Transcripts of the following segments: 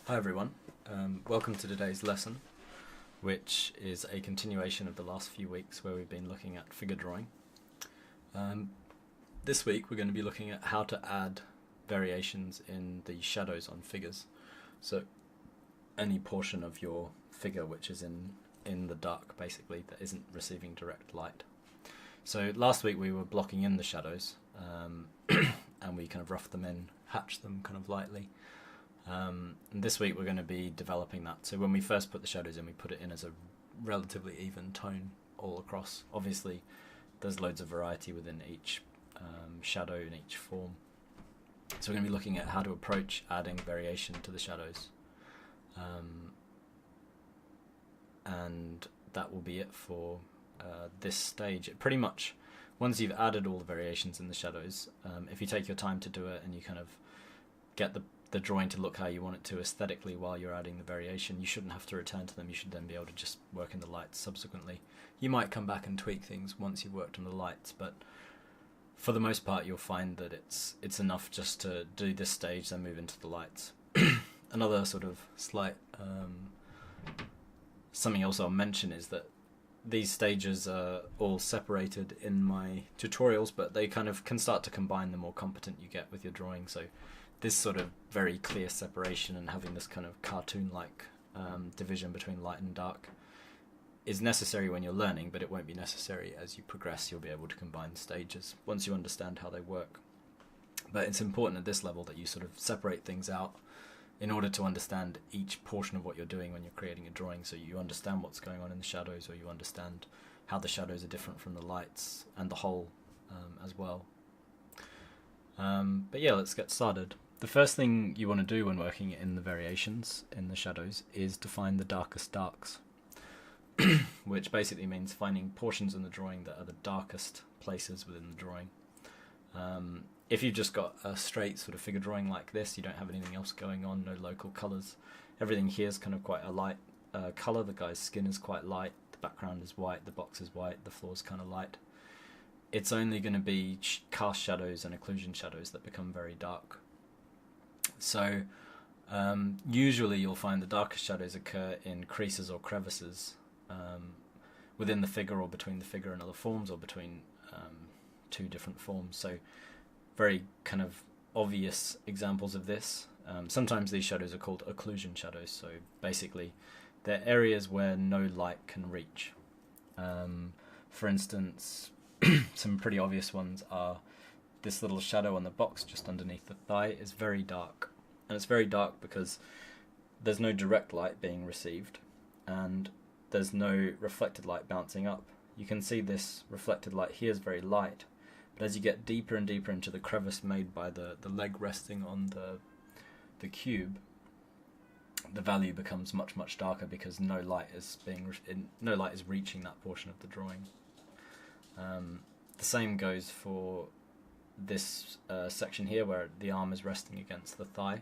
Hi everyone, welcome to today's lesson, which is a continuation of the last few weeks where we've been looking at figure drawing. This week we're going to be looking at how to add variations in the shadows on figures. So any portion of your figure which is in the dark, basically, that isn't receiving direct light. So last week we were blocking in the shadows and we kind of roughed them in, hatched them kind of lightly. And this week we're going to be developing that. So when we first put the shadows in, we put it in as a relatively even tone all across. Obviously there's loads of variety within each shadow in each form. So we're going to be looking at how to approach adding variation to the shadows. And that will be it for this stage. Pretty much once you've added all the variations in the shadows, if you take your time to do it and you kind of get the drawing to look how you want it to aesthetically while you're adding the variation, you shouldn't have to return to them. You should then be able to just work in the lights subsequently. You might come back and tweak things once you've worked on the lights, but for the most part you'll find that it's enough just to do this stage, then move into the lights. Another sort of slight something else I'll mention is that these stages are all separated in my tutorials, but they kind of can start to combine the more competent you get with your drawing. So this sort of very clear separation and having this kind of cartoon-like division between light and dark is necessary when you're learning, but it won't be necessary as you progress. You'll be able to combine stages once you understand how they work. But it's important at this level that you sort of separate things out in order to understand each portion of what you're doing when you're creating a drawing, so you understand what's going on in the shadows, or you understand how the shadows are different from the lights and the whole as well. But yeah, let's get started. The first thing you want to do when working in the variations in the shadows is to find the darkest darks, which basically means finding portions in the drawing that are the darkest places within the drawing. If you've just got a straight sort of figure drawing like this, you don't have anything else going on, no local colours. Everything here is kind of quite a light colour. The guy's skin is quite light, the background is white, the box is white, the floor's kind of light. It's only going to be cast shadows and occlusion shadows that become very dark. So usually you'll find the darkest shadows occur in creases or crevices within the figure, or between the figure and other forms, or between two different forms. So very kind of obvious examples of this. Sometimes these shadows are called occlusion shadows, so basically they're areas where no light can reach. For instance, some pretty obvious ones are this little shadow on the box just underneath the thigh is very dark. And it's very dark because there's no direct light being received and there's no reflected light bouncing up. You can see this reflected light here is very light, but as you get deeper and deeper into the crevice made by the leg resting on the cube, the value becomes much, much darker because no light is reaching that portion of the drawing. The same goes for this section here where the arm is resting against the thigh.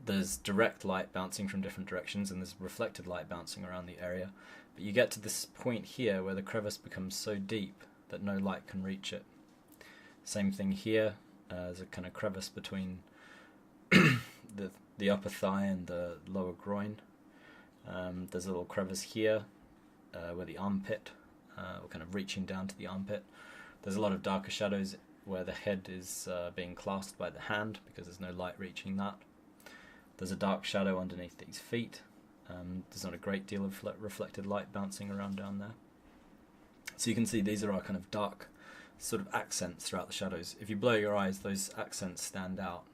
There's direct light bouncing from different directions and there's reflected light bouncing around the area, but you get to this point here where the crevice becomes so deep that no light can reach it. Same thing here, there's a kind of crevice between the upper thigh and the lower groin. There's a little crevice here where the armpit, or kind of reaching down to the armpit. There's a lot of darker shadows where the head is being clasped by the hand because there's no light reaching that. There's a dark shadow underneath these feet. There's not a great deal of reflected light bouncing around down there. So you can see these are our kind of dark sort of accents throughout the shadows. If you blur your eyes, those accents stand out.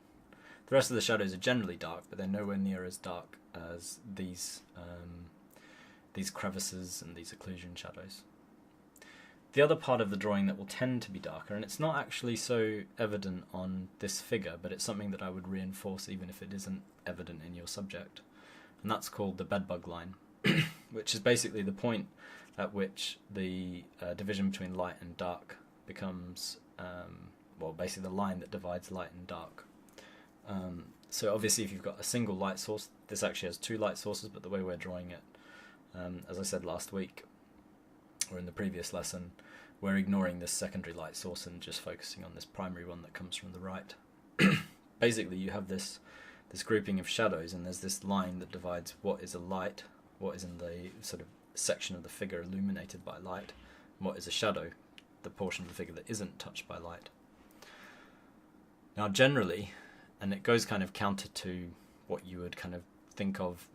The rest of the shadows are generally dark, but they're nowhere near as dark as these crevices and these occlusion shadows. The other part of the drawing that will tend to be darker, and it's not actually so evident on this figure, but it's something that I would reinforce even if it isn't evident in your subject, and that's called the Bedbug Line, which is basically the point at which the division between light and dark becomes, basically the line that divides light and dark. So obviously if you've got a single light source, this actually has two light sources, but the way we're drawing it, as I said last week, or in the previous lesson, we're ignoring this secondary light source and just focusing on this primary one that comes from the right. basically you have this grouping of shadows, and there's this line that divides what is a light, what is in the sort of section of the figure illuminated by light, and what is a shadow, the portion of the figure that isn't touched by light. Now generally, and it goes kind of counter to what you would kind of think of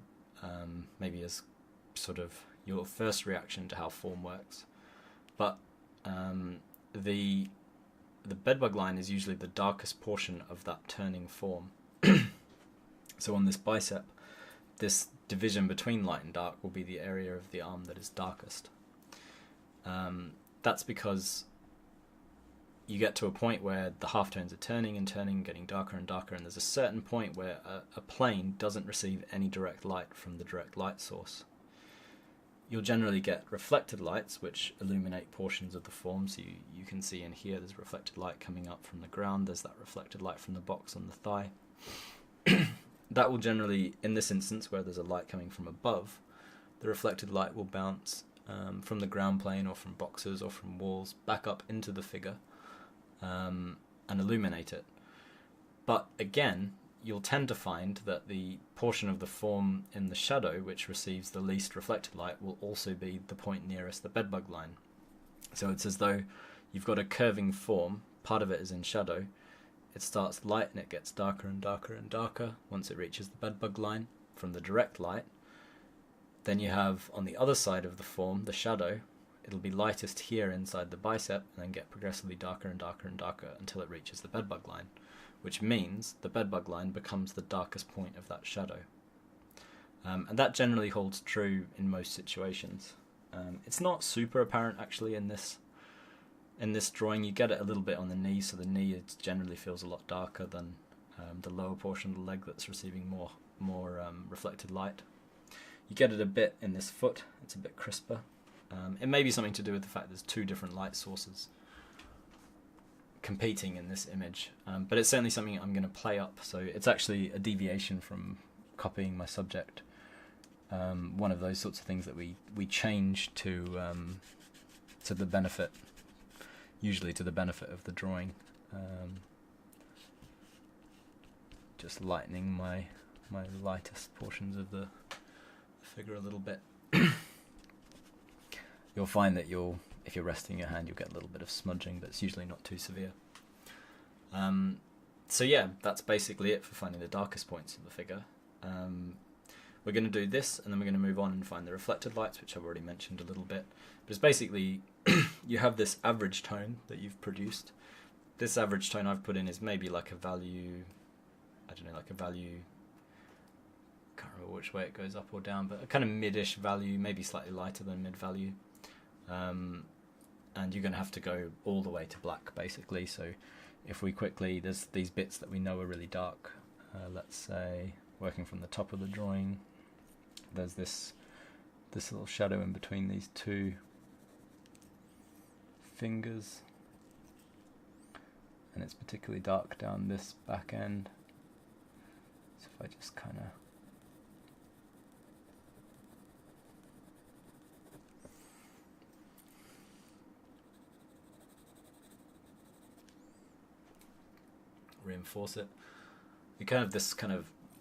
maybe as sort of your first reaction to how form works, but the bedbug line is usually the darkest portion of that turning form. So on this bicep, this division between light and dark will be the area of the arm that is darkest. That's because you get to a point where the halftones are turning and turning, getting darker and darker, and there's a certain point where a plane doesn't receive any direct light from the direct light source. You'll generally get reflected lights which illuminate portions of the form, so you can see in here there's reflected light coming up from the ground, there's that reflected light from the box on the thigh. That will generally, in this instance where there's a light coming from above, the reflected light will bounce from the ground plane or from boxes or from walls back up into the figure and illuminate it. But again, you'll tend to find that the portion of the form in the shadow which receives the least reflected light will also be the point nearest the bedbug line. So it's as though you've got a curving form, part of it is in shadow, it starts light and it gets darker and darker and darker once it reaches the bedbug line from the direct light. Then you have on the other side of the form, the shadow, it'll be lightest here inside the bicep and then get progressively darker and darker and darker until it reaches the bedbug line, which means the bedbug line becomes the darkest point of that shadow. And that generally holds true in most situations. It's not super apparent actually in this drawing. You get it a little bit on the knee, so the knee generally feels a lot darker than the lower portion of the leg that's receiving more reflected light. You get it a bit in this foot, it's a bit crisper. It may be something to do with the fact there's two different light sources competing in this image, but it's certainly something I'm going to play up, so it's actually a deviation from copying my subject. One of those sorts of things that we change to the benefit, usually to the benefit of the drawing. Just lightening my lightest portions of the figure a little bit. You'll find that if you're resting your hand, you'll get a little bit of smudging, but it's usually not too severe. So yeah, that's basically it for finding the darkest points of the figure. We're going to do this, and then we're going to move on and find the reflected lights, which I've already mentioned a little bit. But it's basically, you have this average tone that you've produced. This average tone I've put in is maybe like a value, I don't know, like a value, I can't remember which way it goes up or down, but a kind of mid-ish value, maybe slightly lighter than mid-value. And you're going to have to go all the way to black, basically. So if we quickly, there's these bits that we know are really dark. Let's say, working from the top of the drawing, there's this little shadow in between these two fingers, and it's particularly dark down this back end. So if I just kind of reinforce it, you kind of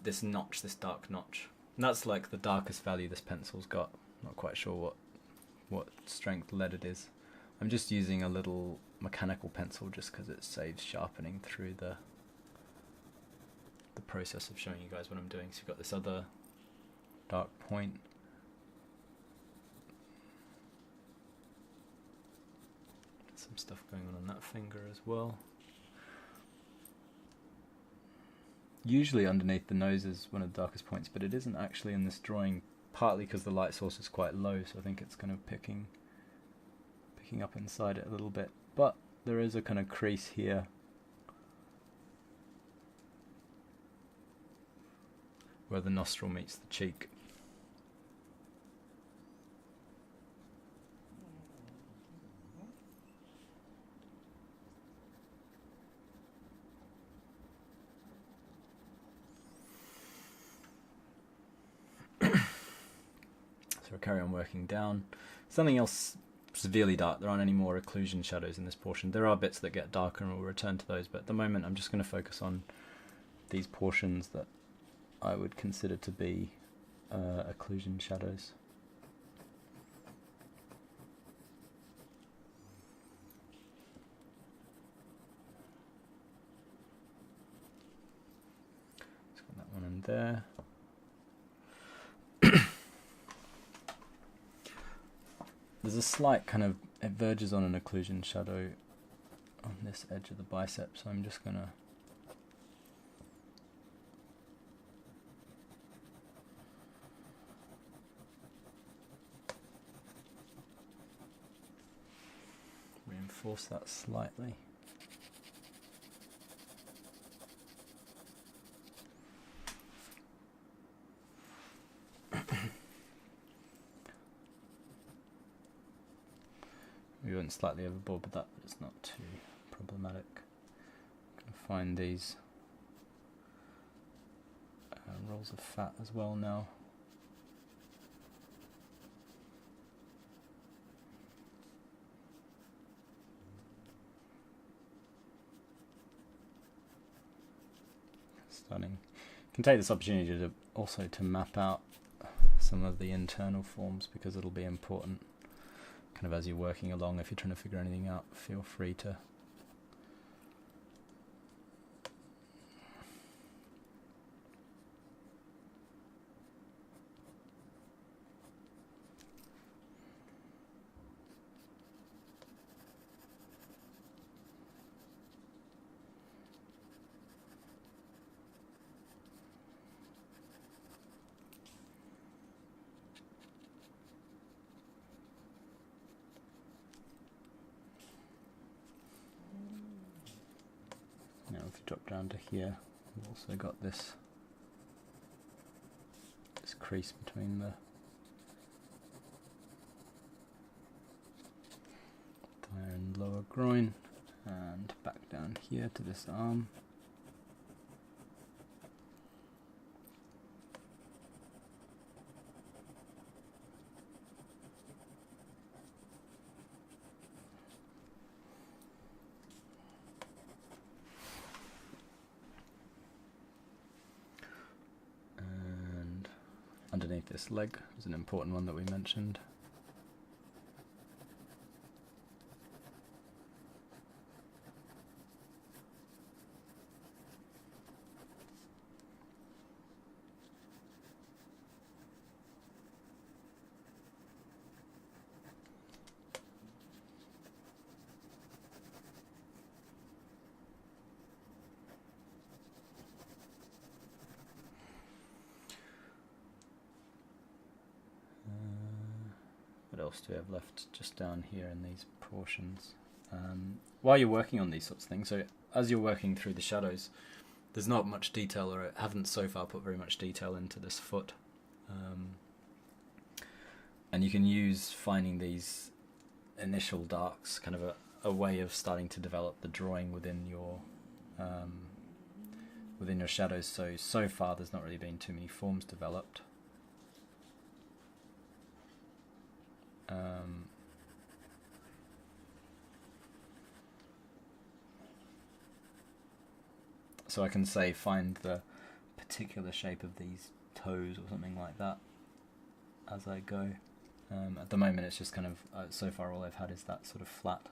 this notch, this dark notch, and that's like the darkest value this pencil's got. Not quite sure what strength lead it is. I'm just using a little mechanical pencil just because it saves sharpening through the process of showing you guys what I'm doing. So you've got this other dark point. Some stuff going on that finger as well. Usually underneath the nose is one of the darkest points, but it isn't actually in this drawing, partly because the light source is quite low, so I think it's kind of picking up inside it a little bit. But there is a kind of crease here where the nostril meets the cheek. So we'll carry on working down. Something else severely dark, there aren't any more occlusion shadows in this portion. There are bits that get darker and we'll return to those, but at the moment I'm just going to focus on these portions that I would consider to be occlusion shadows. Let's get that one in there. There's a slight kind of, it verges on an occlusion shadow on this edge of the bicep, so I'm just gonna reinforce that slightly. We went slightly overboard with that, but it's not too problematic. I'm going to find these rolls of fat as well now. Stunning. You can take this opportunity to also to map out some of the internal forms, because it'll be important kind of as you're working along. If you're trying to figure anything out, feel free to drop down to here. We've also got this crease between the thigh and lower groin, and back down here to this arm. Underneath this leg is an important one that we mentioned. What else do we have left just down here in these portions? While you're working on these sorts of things, so as you're working through the shadows, there's not much detail, or I haven't so far put very much detail into this foot. And you can use finding these initial darks, kind of a way of starting to develop the drawing within your shadows. So far there's not really been too many forms developed. So I can say find the particular shape of these toes or something like that as I go. At the moment it's just kind of, so far all I've had is that sort of flat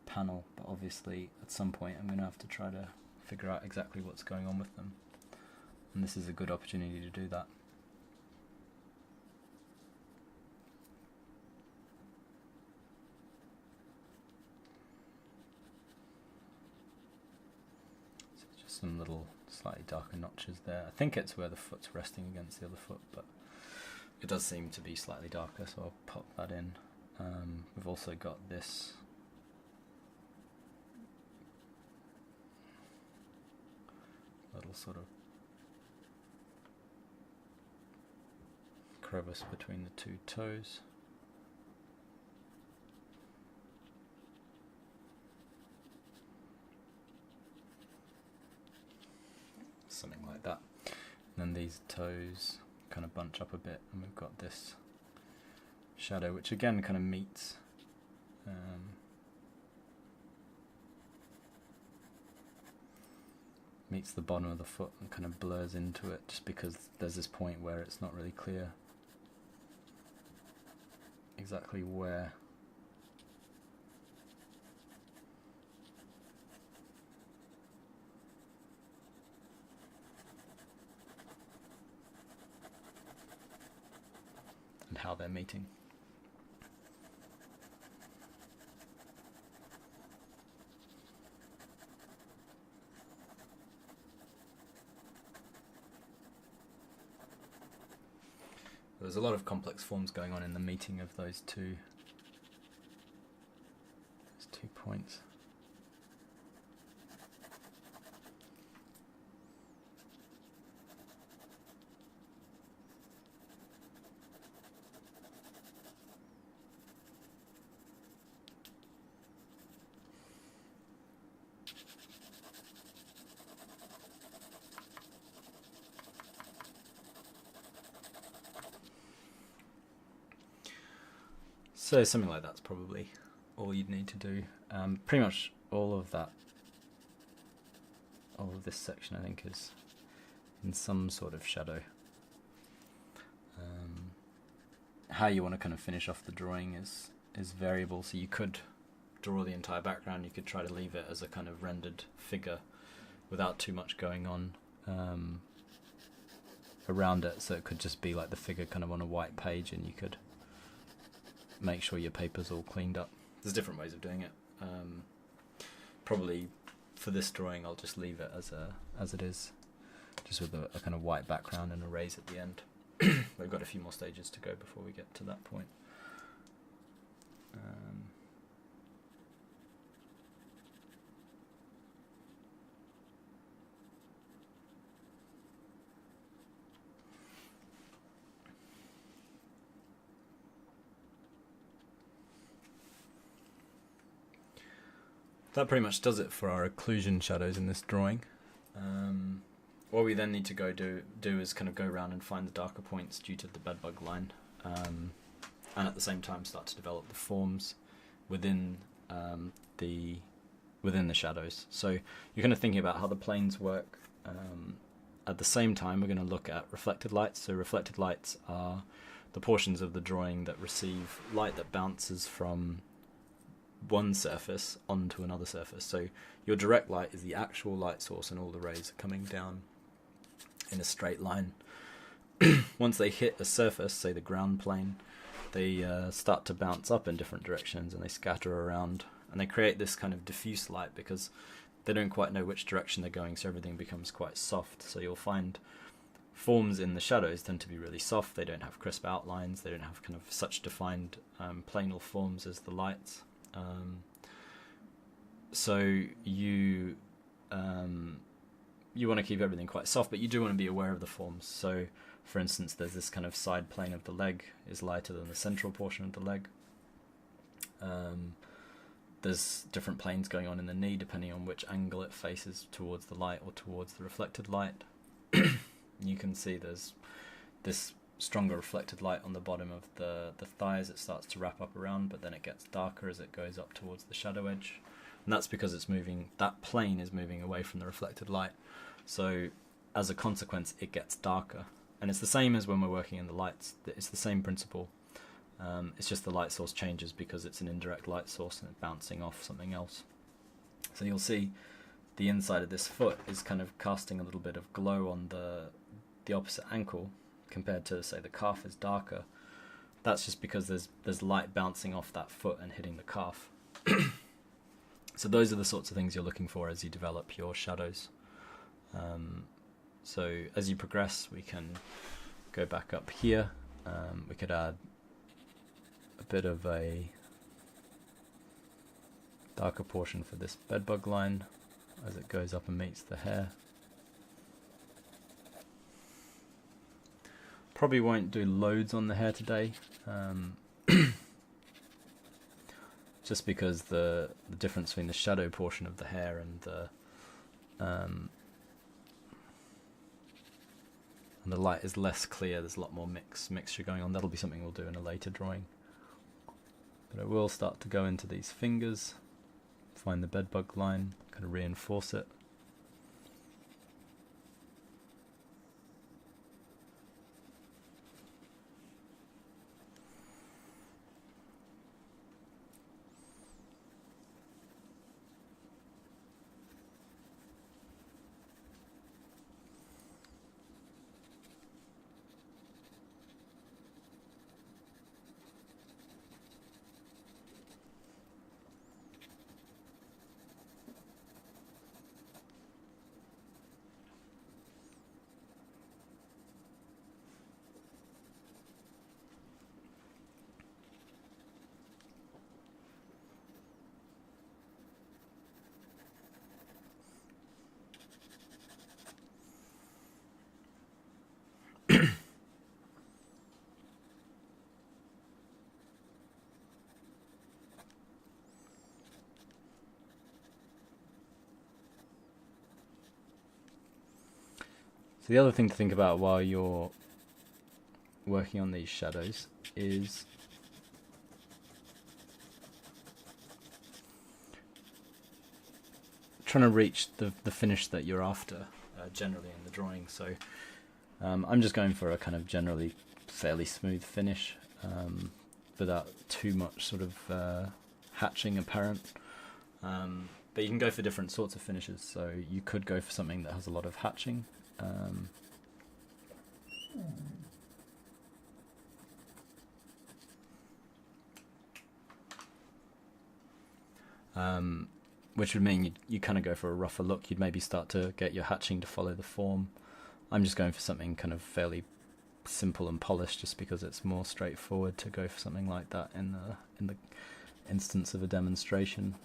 panel, but obviously at some point I'm going to have to try to figure out exactly what's going on with them, and this is a good opportunity to do that. Some little slightly darker notches there. I think it's where the foot's resting against the other foot, but it does seem to be slightly darker, so I'll pop that in. We've also got this little sort of crevice between the two toes. Something like that. And then these toes kind of bunch up a bit, and we've got this shadow which again kind of meets meets the bottom of the foot and kind of blurs into it, just because there's this point where it's not really clear exactly where. And how they're meeting. There's a lot of complex forms going on in the meeting of those two points. So something like that's probably all you'd need to do. Pretty much all of this section I think is in some sort of shadow. How you want to kind of finish off the drawing is variable, so you could draw the entire background, you could try to leave it as a kind of rendered figure without too much going on around it, so it could just be like the figure kind of on a white page, and you could make sure your paper's all cleaned up. There's different ways of doing it. Probably for this drawing I'll just leave it as it is, just with a kind of white background and a raise at the end. We've got a few more stages to go before we get to that point. That pretty much does it for our occlusion shadows in this drawing. What we then need to go do is kind of go around and find the darker points due to the bedbug line, and at the same time start to develop the forms within the shadows. So you're kind of thinking about how the planes work. At the same time, we're going to look at reflected lights. So reflected lights are the portions of the drawing that receive light that bounces from one surface onto another surface. So your direct light is the actual light source, and all the rays are coming down in a straight line. Once they hit a surface, say the ground plane, they start to bounce up in different directions, and they scatter around, and they create this kind of diffuse light because they don't quite know which direction they're going, so everything becomes quite soft. So you'll find forms in the shadows tend to be really soft. They don't have crisp outlines, they don't have kind of such defined planal forms as the lights. So you want to keep everything quite soft, but you do want to be aware of the forms. So for instance, there's this kind of side plane of the leg is lighter than the central portion of the leg. There's different planes going on in the knee depending on which angle it faces towards the light or towards the reflected light. You can see there's this stronger reflected light on the bottom of the thighs. It starts to wrap up around, but then it gets darker as it goes up towards the shadow edge, and that's because it's moving, that plane is moving away from the reflected light, so as a consequence it gets darker. And it's the same as when we're working in the lights, it's the same principle. It's just the light source changes because it's an indirect light source and it's bouncing off something else. So you'll see the inside of this foot is kind of casting a little bit of glow on the opposite ankle, compared to, say, the calf is darker. That's just because there's light bouncing off that foot and hitting the calf. So those are the sorts of things you're looking for as you develop your shadows. So as you progress, we can go back up here. We could add a bit of a darker portion for this bedbug line as it goes up and meets the hair. Probably won't do loads on the hair today, just because the difference between the shadow portion of the hair and the light is less clear. There's a lot more mixture going on. That'll be something we'll do in a later drawing. But I will start to go into these fingers, find the bedbug line, kind of reinforce it. the other thing to think about while you're working on these shadows is trying to reach the finish that you're after generally in the drawing. So I'm just going for a kind of generally fairly smooth finish without too much sort of hatching apparent. But you can go for different sorts of finishes, so you could go for something that has a lot of hatching. Which would mean you kind of go for a rougher look. You'd maybe start to get your hatching to follow the form. I'm just going for something kind of fairly simple and polished, just because it's more straightforward to go for something like that in the instance of a demonstration.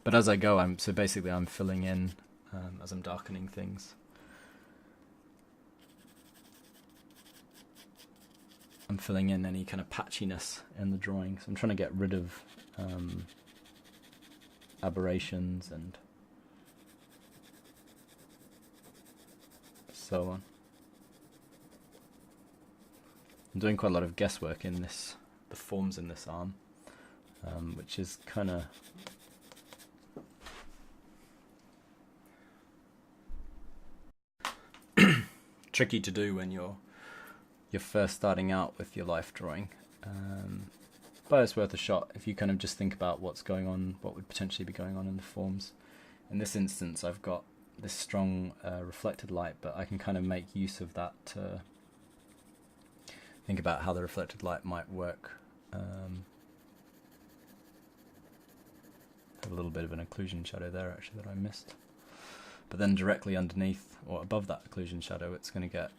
But as I go, I'm filling in as I'm darkening things. I'm filling in any kind of patchiness in the drawing. So I'm trying to get rid of aberrations and so on. I'm doing quite a lot of guesswork in the forms in this arm, which is kind of tricky to do when you're first starting out with your life drawing, but it's worth a shot if you kind of just think about what's going on, what would potentially be going on in the forms. In this instance, I've got this strong reflected light, but I can kind of make use of that to think about how the reflected light might work. Have a little bit of an occlusion shadow there actually that I missed, but then directly underneath or above that occlusion shadow it's going to get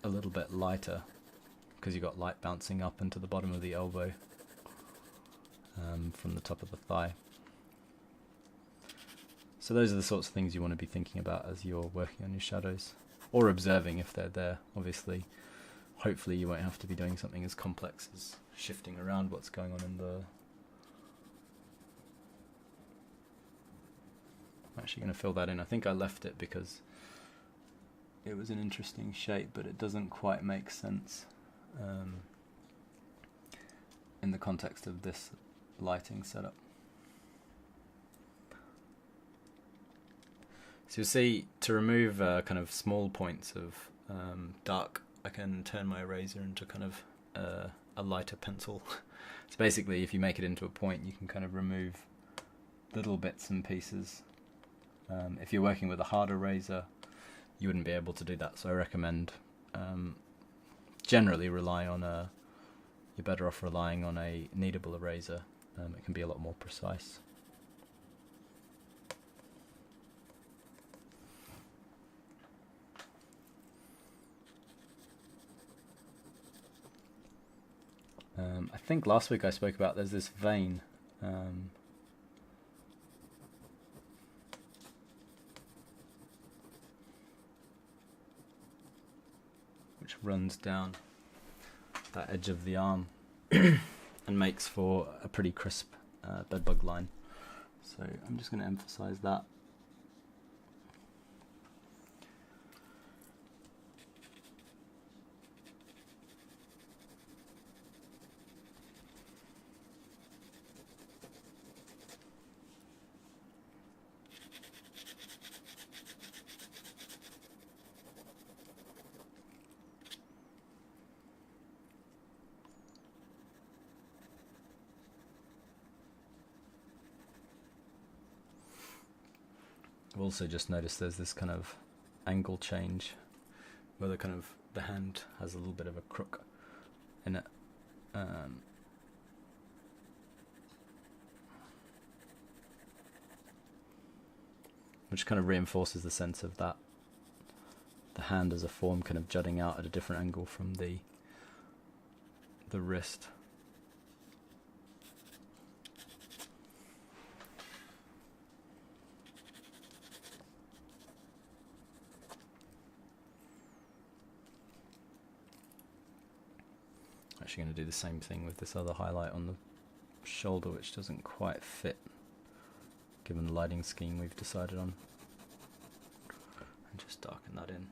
a little bit lighter because you've got light bouncing up into the bottom of the elbow from the top of the thigh. So those are the sorts of things you want to be thinking about as you're working on your shadows, or observing if they're there. Obviously, hopefully you won't have to be doing something as complex as shifting around what's going on in the... I'm actually going to fill that in. I think I left it because it was an interesting shape, but it doesn't quite make sense in the context of this lighting setup. So you'll see, to remove kind of small points of dark, I can turn my eraser into kind of a lighter pencil. So basically, if you make it into a point, you can kind of remove little bits and pieces. If you're working with a hard eraser, you wouldn't be able to do that, so I recommend generally rely on you're better off relying on a kneadable eraser. It can be a lot more precise. I think last week I spoke about there's this vein which runs down that edge of the arm and makes for a pretty crisp bedbug line. So I'm just going to emphasize that. I've also just noticed there's this kind of angle change where the hand has a little bit of a crook in it. Which kind of reinforces the sense of that the hand as a form kind of jutting out at a different angle from the wrist. Actually going to do the same thing with this other highlight on the shoulder which doesn't quite fit given the lighting scheme we've decided on, and just darken that in.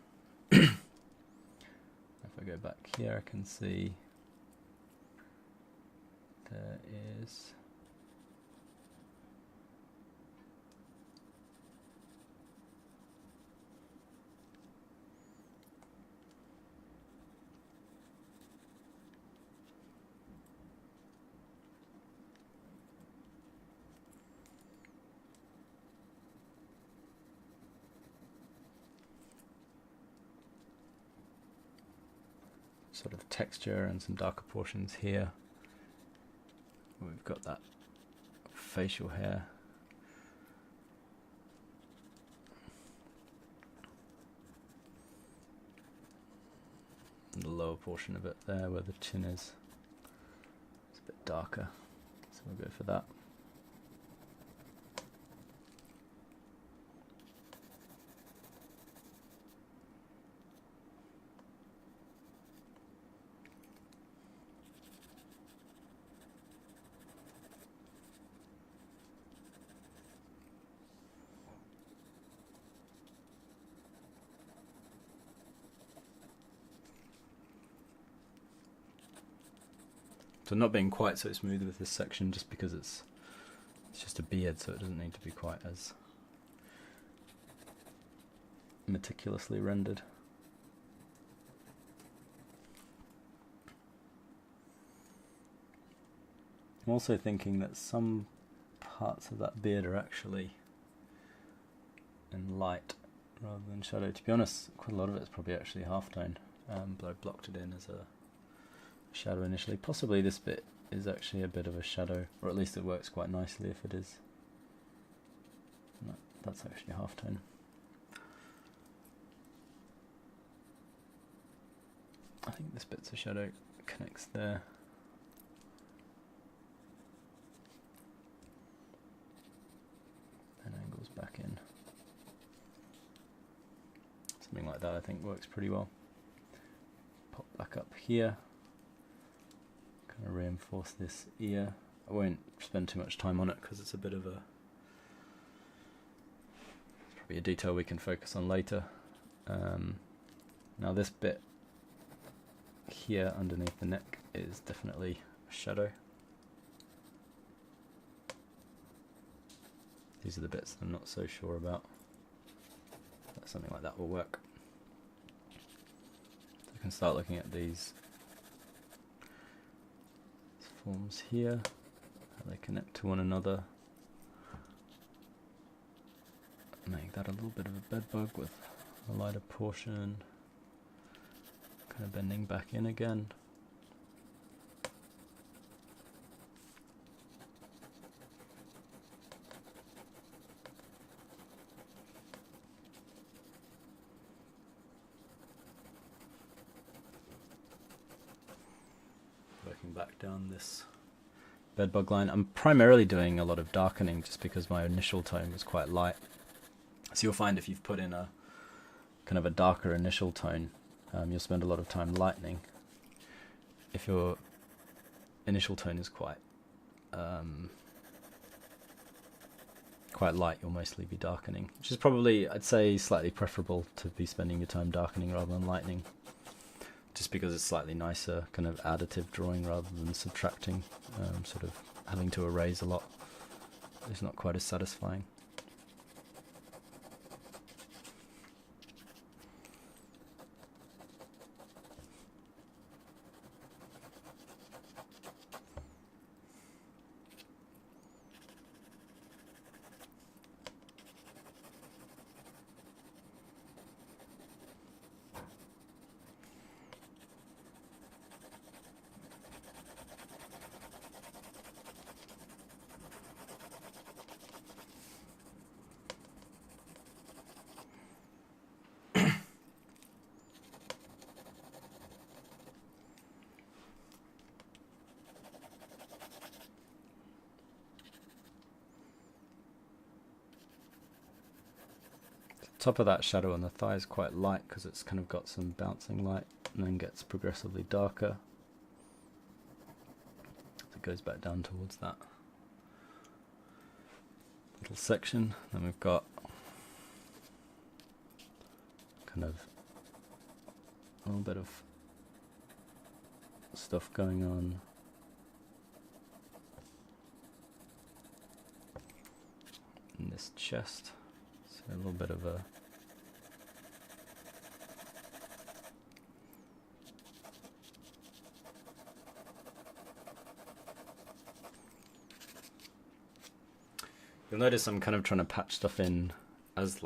If I go back here, I can see there is sort of texture and some darker portions here. We've got that facial hair. And the lower portion of it there where the chin is. It's a bit darker, so we'll go for that. So not being quite so smooth with this section just because it's just a beard, so it doesn't need to be quite as meticulously rendered. I'm also thinking that some parts of that beard are actually in light rather than shadow. To be honest, quite a lot of it's probably actually halftone, but I blocked it in as a shadow initially. Possibly this bit is actually a bit of a shadow, or at least it works quite nicely if it is. No, that's actually halftone. I think this bit's a shadow, connects there. And angles back in. Something like that I think works pretty well. Pop back up here. Kind of reinforce this ear. I won't spend too much time on it because it's a bit of a, it's probably a detail we can focus on later. Now this bit here underneath the neck is definitely a shadow. These are the bits I'm not so sure about. But something like that will work. So I can start looking at these forms here, how they connect to one another. Make that a little bit of a bedbug with a lighter portion, kind of bending back in again. Working back down this bedbug line. I'm primarily doing a lot of darkening just because my initial tone was quite light. So you'll find if you've put in a kind of a darker initial tone, you'll spend a lot of time lightening. If your initial tone is quite light, you'll mostly be darkening, which is probably, I'd say, slightly preferable to be spending your time darkening rather than lightening, just because it's slightly nicer, kind of additive drawing rather than subtracting. Sort of having to erase a lot is not quite as satisfying. Top of that shadow on the thigh is quite light because it's kind of got some bouncing light and then gets progressively darker. So goes back down towards that little section. Then we've got kind of a little bit of stuff going on in this chest, so a little bit of a you'll notice I'm kind of trying to patch stuff in as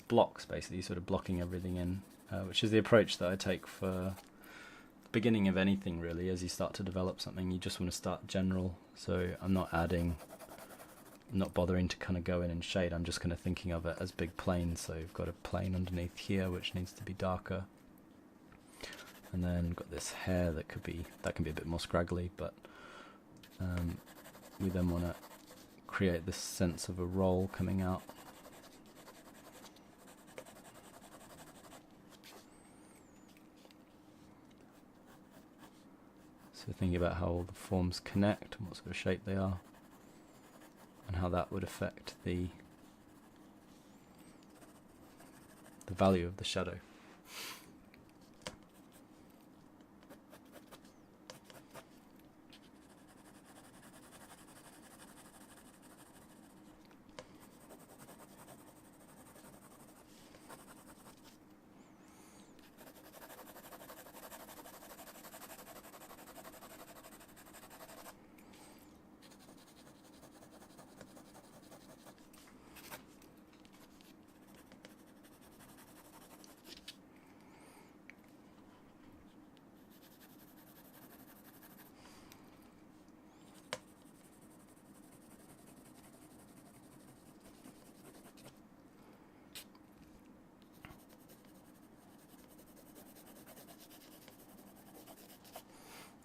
blocks, basically, sort of blocking everything in, which is the approach that I take for the beginning of anything really. As you start to develop something, you just want to start general, so I'm not bothering to kind of go in and shade. I'm just kind of thinking of it as big planes. So you've got a plane underneath here which needs to be darker, and then got this hair that can be a bit more scraggly, but we then want to create this sense of a roll coming out. So thinking about how all the forms connect and what sort of shape they are, and how that would affect the value of the shadow.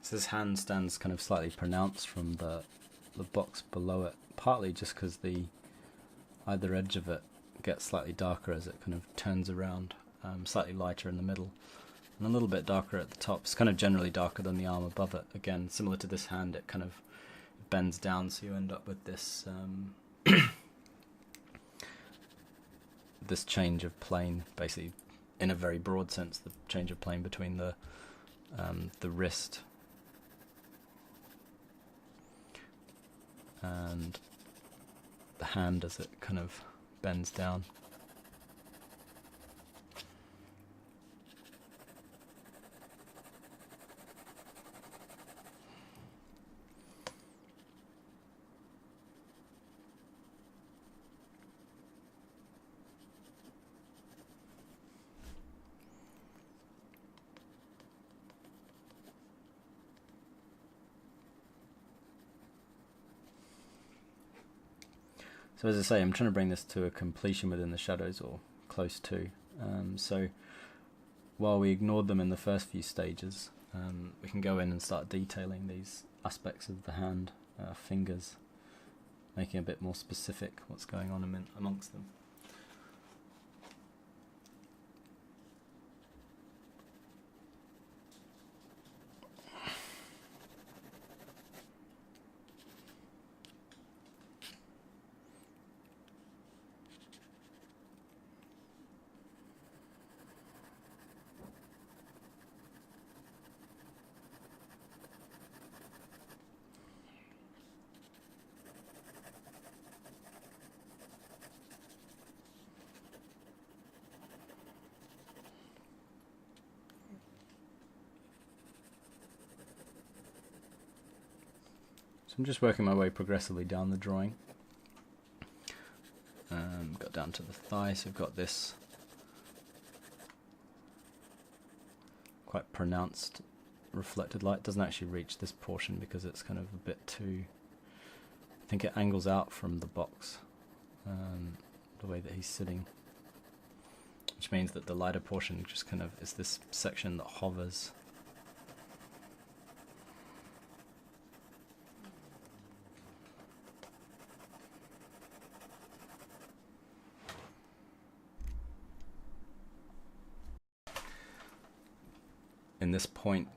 So this hand stands kind of slightly pronounced from the box below it, partly just because the either edge of it gets slightly darker as it kind of turns around, slightly lighter in the middle, and a little bit darker at the top. It's kind of generally darker than the arm above it. Again, similar to this hand, it kind of bends down, so you end up with this this change of plane, basically, in a very broad sense, the change of plane between the wrist and the hand as it kind of bends down. So as I say, I'm trying to bring this to a completion within the shadows, or close to. So while we ignored them in the first few stages, we can go in and start detailing these aspects of the hand, fingers, making a bit more specific what's going on amongst them. So I'm just working my way progressively down the drawing. Got down to the thigh, so we've got this quite pronounced reflected light. Doesn't actually reach this portion because it's kind of a bit too, I think it angles out from the box, the way that he's sitting, which means that the lighter portion just kind of is this section that hovers. In this point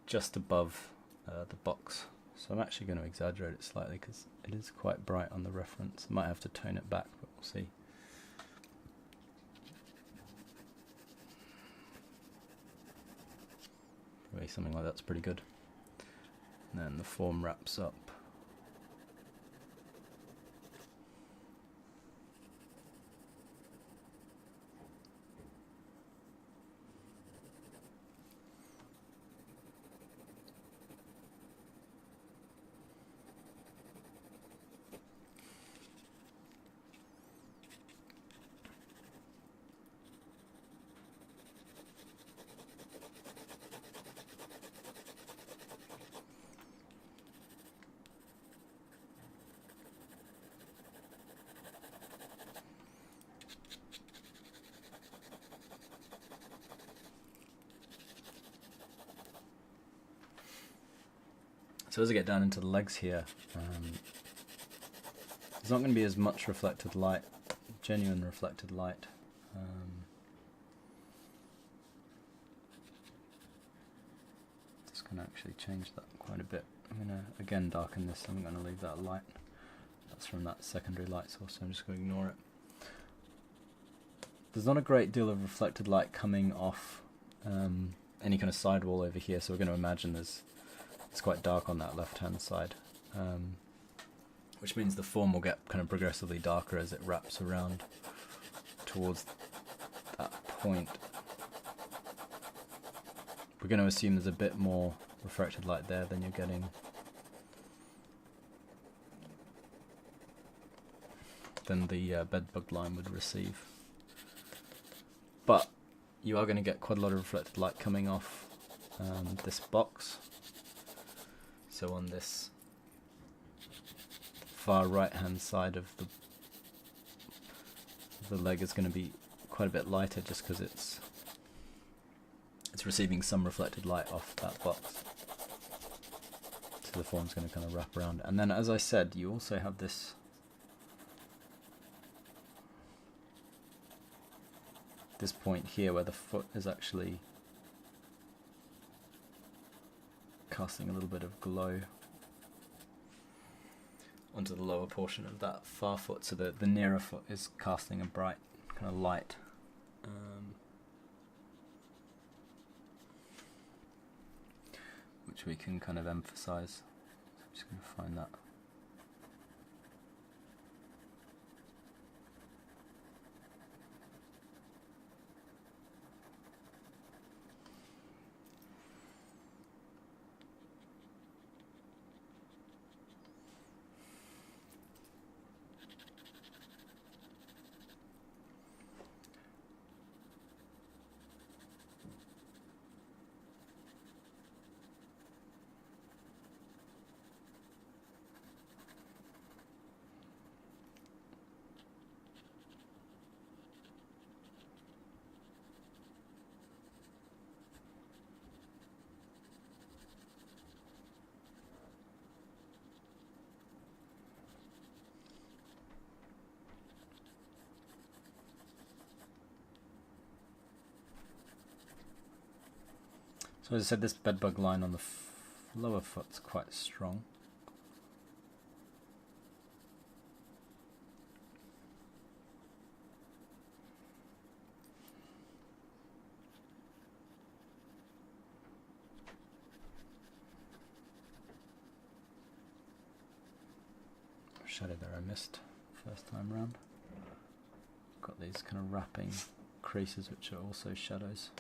just above the box, So I'm actually going to exaggerate it slightly because it is quite bright on the reference. I might have to tone it back, but we'll see. Probably something like that's pretty good. And then the form wraps up. So as I get down into the legs here, there's not going to be as much reflected light, genuine reflected light. Just going to actually change that quite a bit. I'm going to again darken this. I'm going to leave that light. That's from that secondary light source, so I'm just going to ignore it. There's not a great deal of reflected light coming off any kind of sidewall over here, so we're going to imagine it's quite dark on that left-hand side, which means the form will get kind of progressively darker as it wraps around towards that point. We're going to assume there's a bit more refracted light there than you're getting than the Bedbug Line would receive. But you are going to get quite a lot of reflected light coming off this box. So on this far right hand side of the leg is going to be quite a bit lighter just because it's receiving some reflected light off that box. So the form's going to kind of wrap around. And then, as I said, you also have this point here where the foot is actually casting a little bit of glow onto the lower portion of that far foot, so that the nearer foot is casting a bright kind of light. Which we can kind of emphasize. So I'm just going to find that. So as I said, this bedbug line on the lower foot's quite strong. Shadow there I missed first time round. Got these kind of wrapping creases which are also shadows.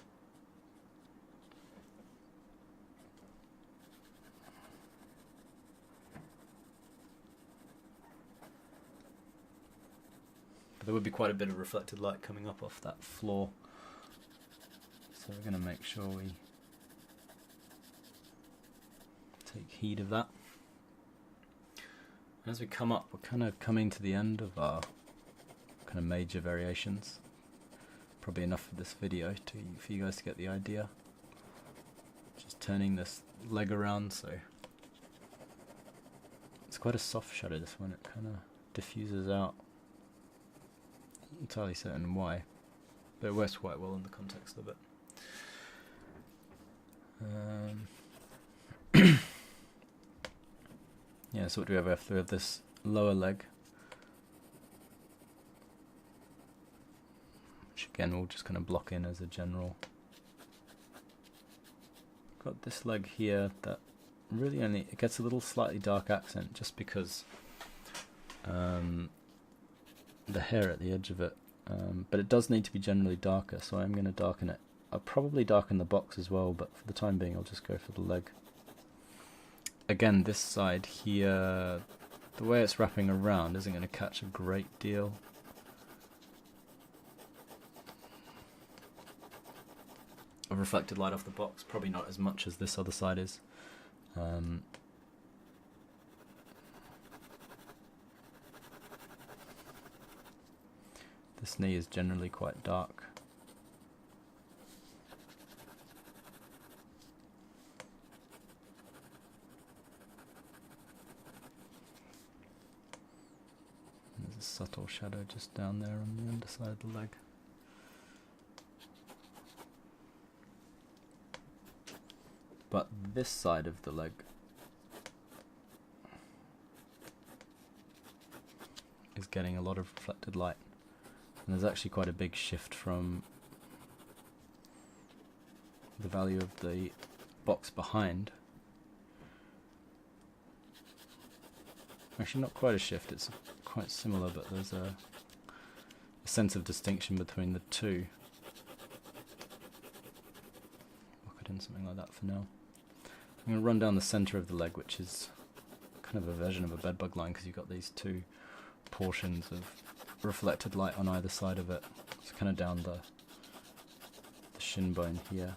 There would be quite a bit of reflected light coming up off that floor, so we're going to make sure we take heed of that. As we come up, we're kind of coming to the end of our kind of major variations. Probably enough for this video for you guys to get the idea. Just turning this leg around, so it's quite a soft shadow, this one. It kind of diffuses out. Not entirely certain why, but it works quite well in the context of it. Yeah, so what do we have after? We have this lower leg, which again we'll just kind of block in as a general. Got this leg here that really only, it gets a little slightly dark accent just because the hair at the edge of it, but it does need to be generally darker, so I'm going to darken it. I'll probably darken the box as well, but for the time being I'll just go for the leg. Again, this side here, the way it's wrapping around isn't going to catch a great deal. Of reflected light off the box, probably not as much as this other side is. This knee is generally quite dark. There's a subtle shadow just down there on the underside of the leg. But this side of the leg is getting a lot of reflected light. And there's actually quite a big shift from the value of the box behind. Actually not quite a shift, it's quite similar, but there's a sense of distinction between the two. Lock it in something like that for now. I'm going to run down the centre of the leg, which is kind of a version of a bedbug line because you've got these two portions of reflected light on either side of it. It's kind of down the shin bone here.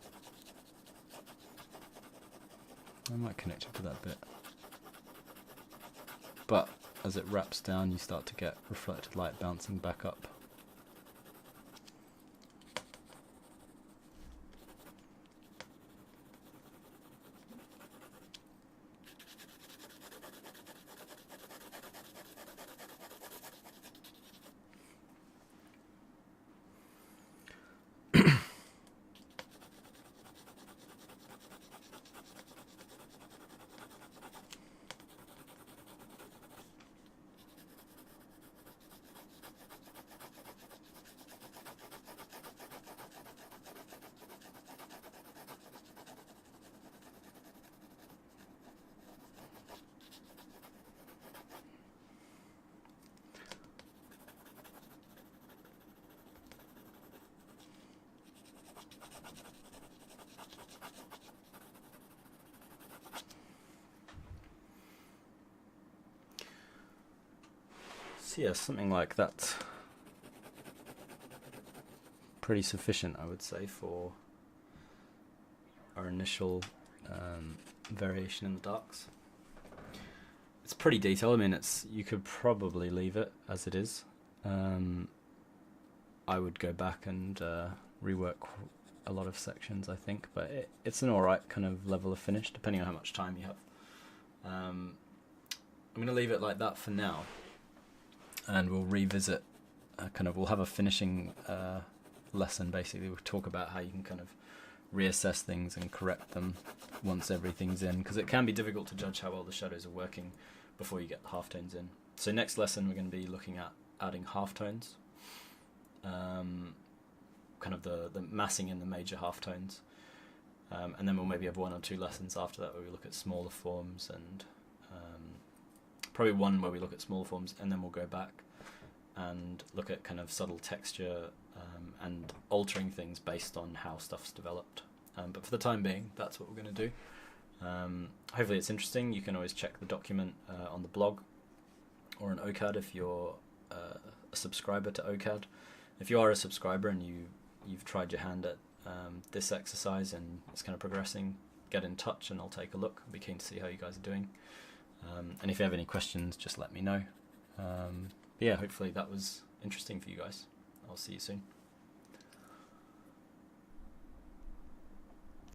I might connect it to that bit. But as it wraps down, you start to get reflected light bouncing back up. So yeah, something like that's pretty sufficient, I would say, for our initial variation in the darks. It's pretty detailed. I mean, you could probably leave it as it is. I would go back and rework a lot of sections, I think, but it's an alright kind of level of finish, depending on how much time you have. I'm going to leave it like that for now. And we'll revisit, we'll have a finishing lesson, basically. We'll talk about how you can kind of reassess things and correct them once everything's in, because it can be difficult to judge how well the shadows are working before you get the halftones in. So next lesson we're going to be looking at adding halftones, kind of the massing in the major halftones, and then we'll maybe have one or two lessons after that where we look at smaller forms, and probably one where we look at small forms, and then we'll go back and look at kind of subtle texture and altering things based on how stuff's developed. But for the time being, that's what we're going to do. Hopefully it's interesting. You can always check the document on the blog or on OCAD if you're a subscriber to OCAD. If you are a subscriber and you've tried your hand at this exercise and it's kind of progressing, get in touch and I'll take a look. I'll be keen to see how you guys are doing. And if you have any questions, just let me know. But yeah, hopefully that was interesting for you guys. I'll see you soon.